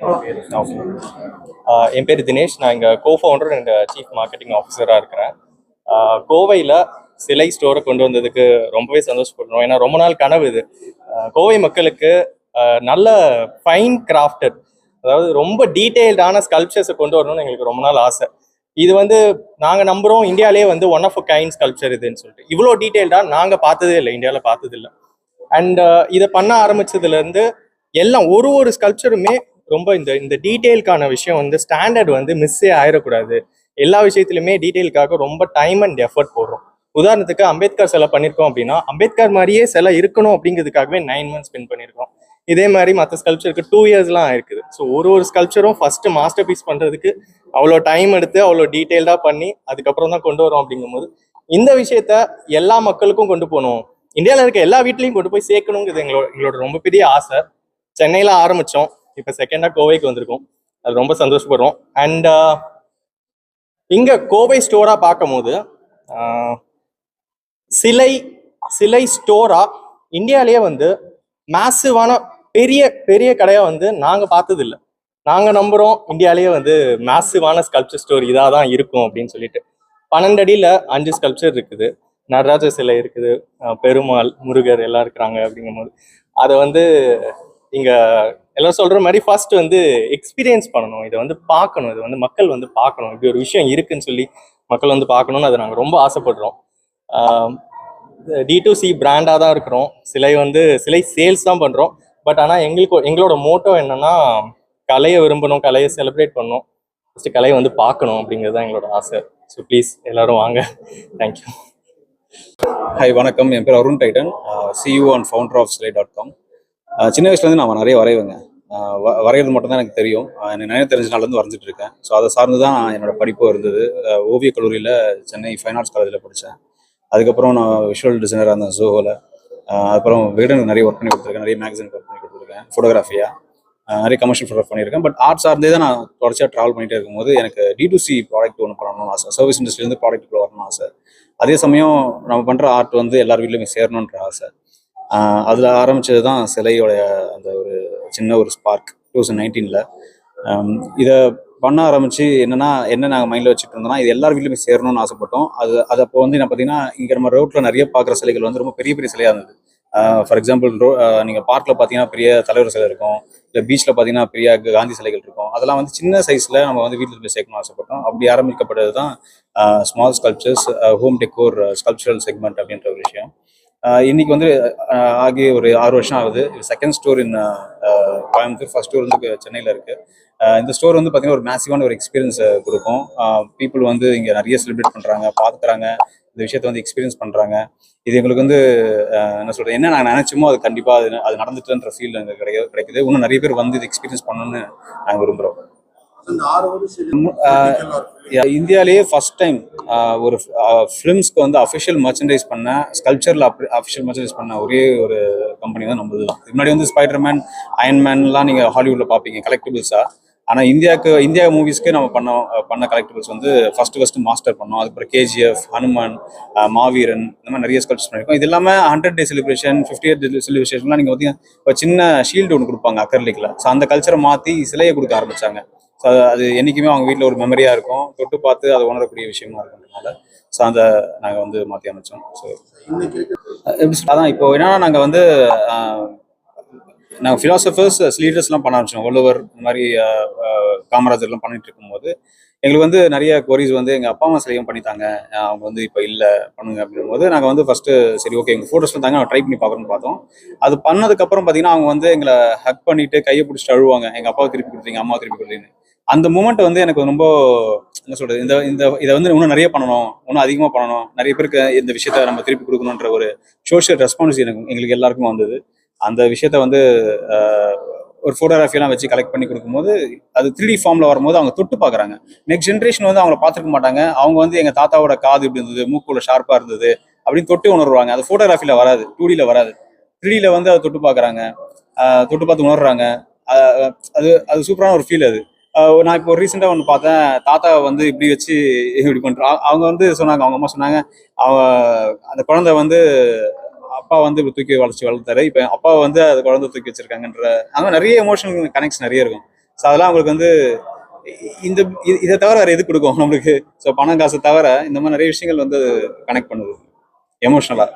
Okay. என் பேர் தினேஷ். நான் இங்கே கோஃபவுண்டர் அண்ட் சீஃப் மார்க்கெட்டிங் ஆஃபீஸராக இருக்கிறேன். கோவையில் சிலை ஸ்டோரை கொண்டு வந்ததுக்கு ரொம்பவே சந்தோஷப்படுறோம். ஏன்னா ரொம்ப நாள் கனவு இது. கோவை மக்களுக்கு நல்ல ஃபைன் கிராஃப்டட், அதாவது ரொம்ப டீட்டெயில்டான ஸ்கல்ப்சர்ஸை கொண்டு வரணும்னு எங்களுக்கு ரொம்ப நாள் ஆசை. இது நாங்கள் நம்புகிறோம் இந்தியாவிலே one of a kind sculpture இதுன்னு சொல்லிட்டு. இவ்வளோ டீட்டெயில்டாக நாங்கள் பார்த்ததே இல்லை, இந்தியாவில் பார்த்ததில்லை. அண்ட் இதை பண்ண ஆரம்பிச்சதுலேருந்து எல்லாம் ஒரு ஸ்கல்ப்சருமே ரொம்ப இந்த இந்த டீட்டெயிலுக்கான விஷயம் ஸ்டாண்டர்ட் மிஸ்ஸே ஆயிடக்கூடாது. எல்லா விஷயத்துலையுமே டீட்டெயிலுக்காக ரொம்ப டைம் அண்ட் எஃபர்ட் போடுறோம். உதாரணத்துக்கு அம்பேத்கர் சிலை பண்ணியிருக்கோம் அப்படின்னா, அம்பேத்கர் மாதிரியே சிலை இருக்கணும் அப்படிங்கிறதுக்காகவே 9 months ஸ்பெண்ட் பண்ணியிருக்கோம். இதே மாதிரி மற்ற ஸ்கல்ப்சருக்கு 2 yearsலாம் இருக்குது. ஸோ ஒரு ஸ்கல்ப்சரும் ஃபர்ஸ்ட் மாஸ்டர் பீஸ் பண்ணுறதுக்கு அவ்வளோ டைம் எடுத்து அவ்வளோ டீட்டெயில்டாக பண்ணி அதுக்கப்புறம் தான் கொண்டு வரோம். அப்படிங்கும்போது இந்த விஷயத்த எல்லா மக்களுக்கும் கொண்டு போகணும், இந்தியாவில் இருக்க எல்லா வீட்லையும் கொண்டு போய் சேர்க்கணுங்கிறது எங்களோட ரொம்ப பெரிய ஆசை. சென்னையில் ஆரம்பித்தோம், இப்போ செகண்டாக கோவைக்கு வந்திருக்கோம். அது ரொம்ப சந்தோஷப்படுறோம். அண்ட் இங்கே கோவை ஸ்டோராக பார்க்கும் போது சிலை ஸ்டோரா இந்தியாவிலேயே மேசிவான பெரிய பெரிய கடையாக நாங்கள் பார்த்ததில்லை. நாங்கள் நம்புகிறோம் இந்தியாவிலேயே மேசிவான ஸ்கல்ப்சர் ஸ்டோர் இதாக தான் இருக்கும் அப்படின்னு சொல்லிட்டு. 12 அடியில் 5 ஸ்கல்ப்சர் இருக்குது, நடராஜ சிலை இருக்குது, பெருமாள், முருகர் எல்லாம் இருக்கிறாங்க. அப்படிங்கும்போது அதை இங்கே எல்லாம் சொல்கிற மாதிரி ஃபர்ஸ்ட் எக்ஸ்பீரியன்ஸ் பண்ணணும், இதை பார்க்கணும், இதை மக்கள் பார்க்கணும், இப்படி ஒரு விஷயம் இருக்குன்னு சொல்லி மக்கள் பார்க்கணுன்னு அதை நாங்கள் ரொம்ப ஆசைப்படுறோம். D2C பிராண்டாக தான் இருக்கிறோம். சிலை சேல்ஸ் தான் பண்ணுறோம். பட் ஆனால் எங்களோட மோட்டோ என்னன்னா, கலையை விரும்பணும், கலையை செலிப்ரேட் பண்ணணும், ஃபஸ்ட்டு கலையை பார்க்கணும் அப்படிங்கிறது தான் எங்களோட ஆசை. ஸோ ப்ளீஸ் எல்லாரும் வாங்க. தேங்க்யூ. ஹாய், வணக்கம். என் பேர் Arun Titan, CEO and founder of Slay.com. சின்ன வயசுலேருந்து நான் நிறைய வரைவேங்க. வரைகிறது மட்டும்தான் எனக்கு தெரியும். எனக்கு நிறைய தெரிஞ்ச நாள்லேருந்து வரைஞ்சிட்டு இருக்கேன். ஸோ அதை சார்ந்து தான் என்னோட படிப்பும் இருந்தது. ஓவியக் கல்லூரியில் சென்னை ஃபைன் ஆர்ட்ஸ் காலேஜில் படித்தேன். அதுக்கப்புறம் நான் விஷுவல் டிசைனராக இருந்தேன் ஜோஹோவில். அப்புறம் விகடனுக்கு நிறைய ஒர்க் பண்ணி கொடுத்துருக்கேன், நிறைய மேகசினுக்கு ஒர்க் பண்ணி கொடுத்துருக்கேன், ஃபோட்டோகிராஃபியாக நிறைய கமர்ஷியல் ஃபோட்டோகிராஃப் பண்ணியிருக்கேன். பட் ஆர்ட் சார்ந்தே தான் நான் தொடர்ச்சியாக ட்ராவல் பண்ணிகிட்டே இருக்கும்போது எனக்கு D2C ப்ராடக்ட் ஒன்று பண்ணணும்னு ஆசை, சர்வீஸ் இண்டஸ்ட்ரியிலேருந்து ப்ராடக்ட்டுக்குள்ள வரணும்னு ஆசை. அதே சமயம் நம்ம பண்ணுற ஆர்ட் எல்லார் வீட்லையுமே சேரணுன்ற ஆசை. அதில் ஆரம்பித்தது தான் சிலையோடைய அந்த ஒரு சின்ன ஒரு ஸ்பார்க் 2019. இதை பண்ண ஆரம்பித்து என்ன நாங்கள் மைண்டில் வச்சுட்டு இருந்தோம்னா, இது எல்லார் வீட்லையுமே சேரணும்னு ஆசைப்பட்டோம். அது அப்போ என்ன பார்த்தீங்கன்னா, இங்கே நம்ம ரோட்டில் நிறைய பார்க்குற சிலைகள் ரொம்ப பெரிய பெரிய சிலையாக இருந்தது. ஃபார் எக்ஸாம்பிள் நீங்கள் பார்க்கில் பார்த்தீங்கன்னா பெரிய தலைவர் சிலை இருக்கும், இல்லை பீச்சில் பார்த்தீங்கன்னா பெரிய காந்தி சிலைகள் இருக்கும். அதெல்லாம் சின்ன சைஸில் நம்ம வீட்டில் போய் சேர்க்கணும்னு ஆசைப்பட்டோம். அப்படி ஆரம்பிக்கப்பட்டது தான் small sculptures home decor sculptural segment அப்படின்ற ஒரு விஷயம். இன்னைக்கு ஆகி ஒரு 6 வருஷம் ஆகுது. Second store in Coimbatore, first store சென்னையில் இருக்குது. இந்த ஸ்டோர் பார்த்தீங்கன்னா ஒரு மேசிவான ஒரு எக்ஸ்பீரியன்ஸை கொடுக்கும். பீப்புள் இங்கே நிறைய செலிப்ரேட் பண்ணுறாங்க, பார்க்குறாங்க, இந்த விஷயத்தை எக்ஸ்பீரியன்ஸ் பண்ணுறாங்க. இது எங்களுக்கு என்ன சொல்கிறது, என்ன நாங்கள் நினச்சோமோ அது கண்டிப்பாக அது நடந்துட்டுன்ற ஃபீல் எங்களுக்கு கிடைக்குது. இன்னும் நிறைய பேர் இது எக்ஸ்பீரியன்ஸ் பண்ணணும்னு நாங்கள் விரும்புகிறோம். இந்தியாவிலேயே ஃபர்ஸ்ட் டைம் ஒரு ஃபிலிம்ஸ்க்கு அஃபிஷியல் மர்ச்சன்டைஸ் பண்ண, ஸ்கல்ப்சரில் அஃபிஷியல் மர்ச்சன்டைஸ் பண்ண ஒரே ஒரு கம்பெனி தான் நம்மது தான். முன்னாடி ஸ்பைடர்மேன், அயன்மேன்லாம் நீங்கள் ஹாலிவுட்டில் பார்ப்பீங்க கலெக்டிபிள்ஸாக. ஆனால் இந்தியா மூவிஸ்க்கு நம்ம பண்ண கலெக்டிபிள்ஸ் ஃபர்ஸ்ட் மாஸ்டர் பண்ணோம். அதுக்கப்புறம் KGF, ஹனுமான், மாவீரன், இந்த மாதிரி நிறைய ஸ்கல்ப்சர்ஸ் பண்ணியிருக்கோம். இது இல்லாமல் 100 டே செலிப்ரேஷன், 50th செலிப்ரேஷன்லாம் நீங்கள் பார்த்தீங்கன்னா ஒரு சின்ன ஷீல்டு ஒன்று கொடுப்பாங்க அக்கர்லிக்கில். ஸோ அந்த கல்ச்சரை மாற்றி சிலையை கொடுக்க ஆரம்பித்தாங்க. ஸோ அது என்றைக்குமே அவங்க வீட்டில் ஒரு மெமரியாக இருக்கும், தொட்டு பார்த்து அதை உணரக்கூடிய விஷயமா இருக்கிறதுனால ஸோ அதை நாங்கள் மாற்றி அமைச்சோம். ஸோ எப்படி அதான் இப்போ என்னன்னா, நாங்கள் ஃபிலாசபர்ஸ், லீடர்ஸ்லாம் பண்ண ஆரம்பிச்சோம். வள்ளுவர், இந்த மாதிரி காமராஜர்லாம் பண்ணிட்டு இருக்கும்போது எங்களுக்கு நிறைய கொரிஸ் எங்கள் அப்பா அம்மா சிலையும் பண்ணித்தாங்க, அவங்க இப்போ இல்லை பண்ணுங்க அப்படிங்கும்போது நாங்கள் ஃபஸ்ட்டு சரி ஓகே எங்கள் ஃபோட்டோஸ்லாம் தாங்க ட்ரை பண்ணி பார்க்குறோன்னு பார்த்தோம். அது பண்ணதுக்கப்புறம் பார்த்தீங்கன்னா அவங்க எங்களை ஹக் பண்ணிவிட்டு கையை பிடிச்சிட்டு அழுவாங்க, எங்கள் அப்பாவை திருப்பி கொடுத்தீங்க, அம்மாவை திருப்பி கொடுத்தீங்க. அந்த மூமெண்ட் எனக்கு ரொம்ப என்ன சொல்கிறது, இதை இன்னும் நிறைய பண்ணணும், இன்னும் அதிகமாக பண்ணணும், நிறைய பேருக்கு இந்த விஷயத்த நம்ம திருப்பி கொடுக்கணுன்ற ஒரு சோஷியல் ரெஸ்பான்ஸ் எங்களுக்கு எல்லாருக்கும் வந்தது. அந்த விஷயத்த ஒரு ஃபோட்டோகிராஃபியெல்லாம் வச்சு கலெக்ட் பண்ணி கொடுக்கும்போது அது 3D ஃபார்மில் வரும்போது அவங்க தொட்டு பார்க்குறாங்க. நெக்ஸ்ட் ஜென்ரேஷன் அவங்கள பார்த்துருக்க மாட்டாங்க. அவங்க எங்கள் தாத்தாவோட காது இப்படி இருந்தது, மூக்குள்ள ஷார்ப்பாக இருந்தது அப்படின்னு தொட்டு உணர்வாங்க. அது ஃபோட்டோகிராஃபியில் வராது, 2Dயில் வராது. 3Dயில் அதை தொட்டு பார்க்குறாங்க, தொட்டு பார்த்து உணர்றாங்க. அது சூப்பரான ஒரு ஃபீல். அது நான் இப்போ ரீசெண்டாக ஒன்று பார்த்தேன், தாத்தா இப்படி வச்சு இப்படி பண்ணுறோம். அவங்க சொன்னாங்க, அவங்க அம்மா சொன்னாங்க, அந்த குழந்தை அப்பா இப்படி தூக்கி வளர்த்தாரு, இப்போ அப்பா அது குழந்தை தூக்கி வச்சிருக்காங்கன்ற அந்த நிறைய எமோஷனல் கனெக்ட்ஸ் நிறைய இருக்கும். ஸோ அதெல்லாம் அவங்களுக்கு வந்து இந்த இதை தவிர வேறு எது கொடுக்கும் நம்மளுக்கு. ஸோ பணம் காசை தவிர இந்த மாதிரி நிறைய விஷயங்கள் வந்து கனெக்ட் பண்ணுது எமோஷ்னலாக.